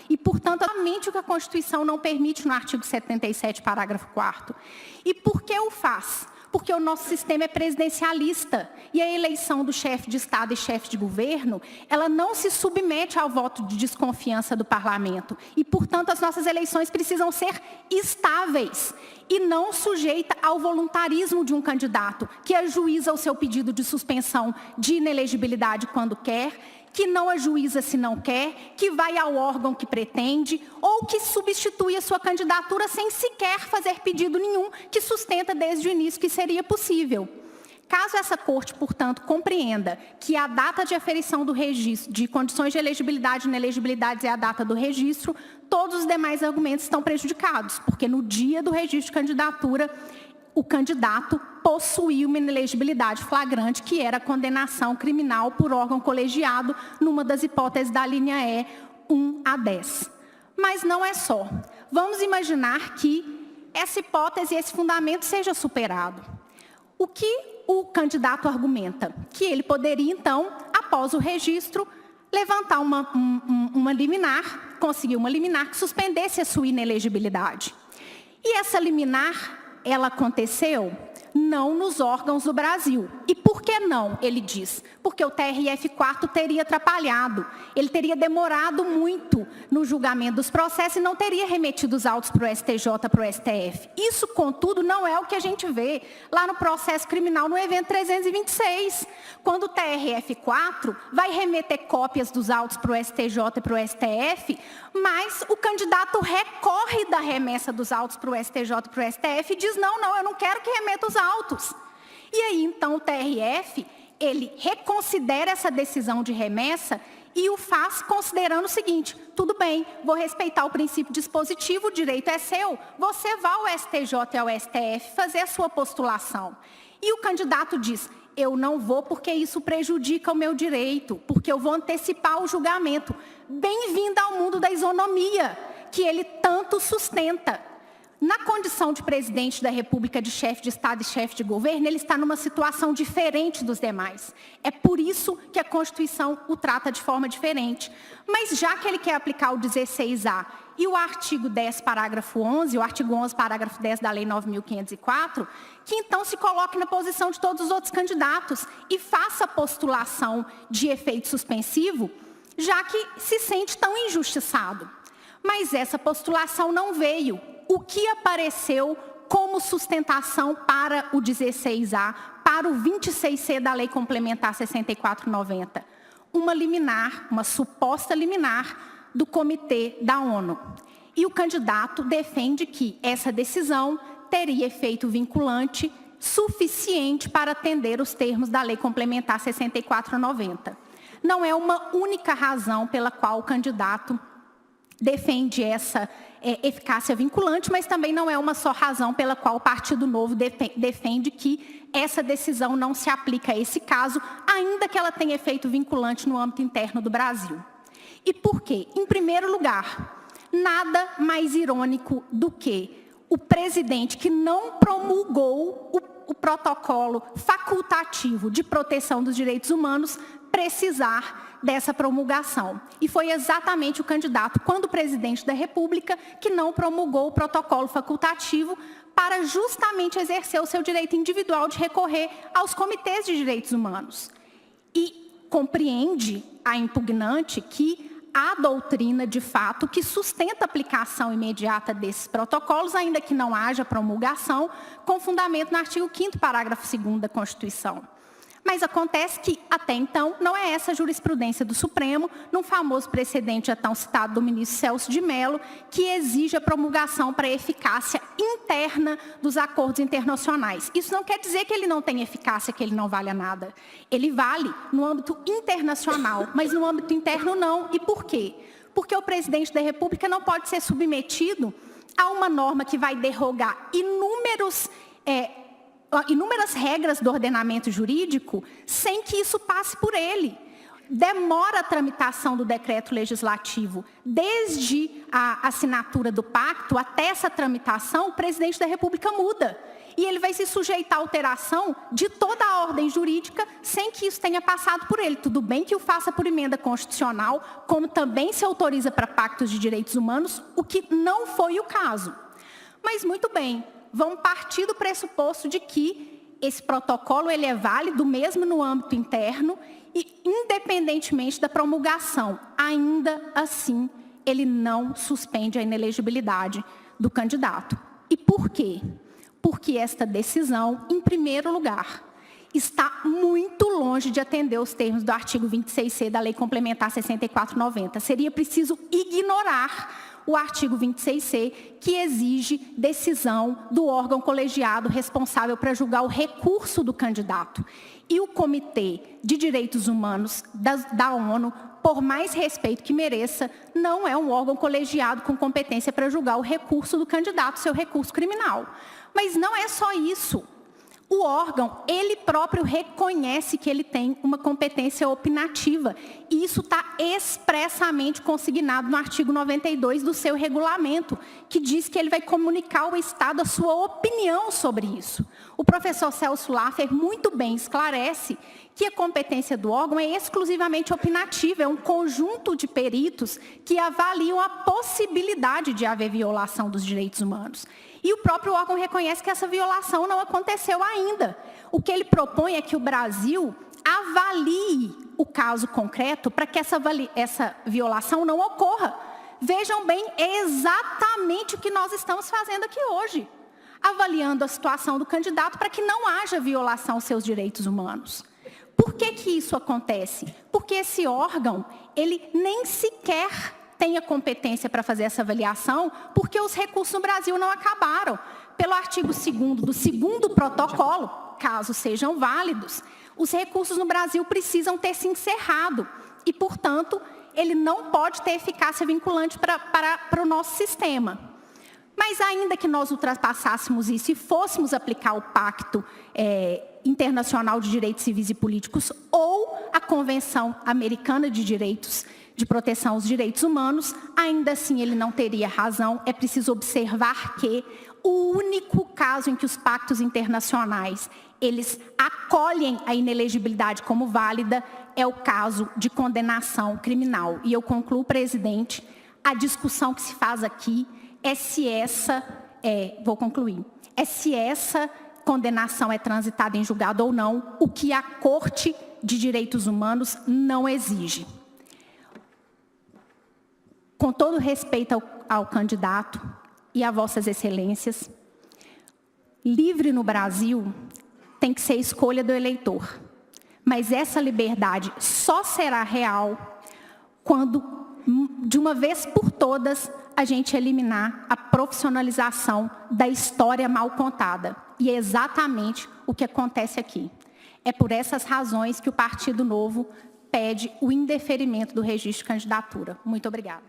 E, portanto, somente o que a Constituição não permite no artigo 77, parágrafo 4º. E por que o faz? Porque o nosso sistema é presidencialista e a eleição do chefe de Estado e chefe de governo, ela não se submete ao voto de desconfiança do parlamento. E, portanto, as nossas eleições precisam ser estáveis e não sujeita ao voluntarismo de um candidato que ajuiza o seu pedido de suspensão de inelegibilidade quando quer, que não ajuiza se não quer, que vai ao órgão que pretende, ou que substitui a sua candidatura sem sequer fazer pedido nenhum que sustenta desde o início que seria possível. Caso essa Corte, portanto, compreenda que a data de aferição do registro de condições de elegibilidade e inelegibilidade é a data do registro, todos os demais argumentos estão prejudicados, porque no dia do registro de candidatura, o candidato possuía uma inelegibilidade flagrante, que era a condenação criminal por órgão colegiado, numa das hipóteses da linha E, 1 a 10. Mas não é só. Vamos imaginar que essa hipótese e esse fundamento seja superado. O que o candidato argumenta? Que ele poderia, então, após o registro, levantar uma liminar, conseguir uma liminar que suspendesse a sua inelegibilidade. E essa liminar, ela aconteceu não nos órgãos do Brasil. E por que não, ele diz? Porque o TRF4 teria atrapalhado, ele teria demorado muito no julgamento dos processos e não teria remetido os autos para o STJ, para o STF. Isso, contudo, não é o que a gente vê lá no processo criminal, no evento 326, quando o TRF4 vai remeter cópias dos autos para o STJ e para o STF, mas o candidato recorre da remessa dos autos para o STJ e para o STF e diz, não, eu não quero que remeta os autos. E aí, então, o TRF, ele reconsidera essa decisão de remessa e o faz considerando o seguinte, tudo bem, vou respeitar o princípio dispositivo, o direito é seu, você vai ao STJ e ao STF fazer a sua postulação. E o candidato diz, eu não vou porque isso prejudica o meu direito, porque eu vou antecipar o julgamento. Bem-vindo ao mundo da isonomia, que ele tanto sustenta. Na condição de presidente da República, de chefe de Estado e chefe de governo, ele está numa situação diferente dos demais. É por isso que a Constituição o trata de forma diferente. Mas já que ele quer aplicar o 16A e o artigo 10, parágrafo 11, o artigo 11, parágrafo 10 da Lei 9.504, que então se coloque na posição de todos os outros candidatos e faça a postulação de efeito suspensivo, já que se sente tão injustiçado. Mas essa postulação não veio. O que apareceu como sustentação para o 16A, para o 26C da Lei Complementar 6490? Uma liminar, uma suposta liminar do Comitê da ONU. E o candidato defende que essa decisão teria efeito vinculante suficiente para atender os termos da Lei Complementar 6490. Não é uma única razão pela qual o candidato defende essa eficácia vinculante, mas também não é uma só razão pela qual o Partido Novo defende que essa decisão não se aplica a esse caso, ainda que ela tenha efeito vinculante no âmbito interno do Brasil. E por quê? Em primeiro lugar, nada mais irônico do que o presidente que não promulgou o protocolo facultativo de proteção dos direitos humanos precisar dessa promulgação. E foi exatamente o candidato, quando presidente da República, que não promulgou o protocolo facultativo para justamente exercer o seu direito individual de recorrer aos comitês de direitos humanos. E compreende a impugnante que a doutrina, de fato, que sustenta a aplicação imediata desses protocolos, ainda que não haja promulgação, com fundamento no artigo 5º, parágrafo 2º da Constituição. Mas acontece que, até então, não é essa a jurisprudência do Supremo, num famoso precedente já tão citado do ministro Celso de Mello, que exige a promulgação para a eficácia interna dos acordos internacionais. Isso não quer dizer que ele não tem eficácia, que ele não vale a nada. Ele vale no âmbito internacional, mas no âmbito interno não. E por quê? Porque o presidente da República não pode ser submetido a uma norma que vai derrogar inúmeras regras do ordenamento jurídico sem que isso passe por ele. Demora a tramitação do decreto legislativo. Desde a assinatura do pacto até essa tramitação, o presidente da República muda. e ele vai se sujeitar à alteração de toda a ordem jurídica sem que isso tenha passado por ele. Tudo bem que o faça por emenda constitucional, como também se autoriza para pactos de direitos humanos, o que não foi o caso. Mas, muito bem, vamos partir do pressuposto de que esse protocolo ele é válido mesmo no âmbito interno e, independentemente da promulgação, ainda assim, ele não suspende a inelegibilidade do candidato. E por quê? Porque esta decisão, em primeiro lugar, está muito longe de atender os termos do artigo 26C da Lei Complementar 6490. Seria preciso ignorar o artigo 26C, que exige decisão do órgão colegiado responsável para julgar o recurso do candidato. E o Comitê de Direitos Humanos da ONU, por mais respeito que mereça, não é um órgão colegiado com competência para julgar o recurso do candidato, seu recurso criminal. Mas não é só isso. O órgão, ele próprio reconhece que ele tem uma competência opinativa. E isso está expressamente consignado no artigo 92 do seu regulamento, que diz que ele vai comunicar ao Estado a sua opinião sobre isso. O professor Celso Laffer muito bem esclarece que a competência do órgão é exclusivamente opinativa, é um conjunto de peritos que avaliam a possibilidade de haver violação dos direitos humanos. E o próprio órgão reconhece que essa violação não aconteceu ainda. O que ele propõe é que o Brasil avalie o caso concreto para que essa violação não ocorra. Vejam bem, é exatamente o que nós estamos fazendo aqui hoje. Avaliando a situação do candidato para que não haja violação aos seus direitos humanos. Por que que isso acontece? Porque esse órgão, ele nem sequer tem a competência para fazer essa avaliação, porque os recursos no Brasil não acabaram. Pelo artigo 2º do 2º protocolo, caso sejam válidos, os recursos no Brasil precisam ter se encerrado e, portanto, ele não pode ter eficácia vinculante para o nosso sistema. Mas ainda que nós ultrapassássemos isso e fôssemos aplicar o Pacto Internacional de Direitos Civis e Políticos ou a Convenção Americana de Direitos de Proteção aos Direitos Humanos, ainda assim ele não teria razão. É preciso observar que o único caso em que os pactos internacionais eles acolhem a inelegibilidade como válida é o caso de condenação criminal. E eu concluo, presidente, a discussão que se faz aqui é se essa condenação é transitada em julgado ou não, o que a Corte de Direitos Humanos não exige. Com todo respeito ao candidato e a vossas excelências, livre no Brasil tem que ser escolha do eleitor. Mas essa liberdade só será real quando, de uma vez por todas, a gente eliminar a profissionalização da história mal contada. E é exatamente o que acontece aqui. É por essas razões que o Partido Novo pede o indeferimento do registro de candidatura. Muito obrigada.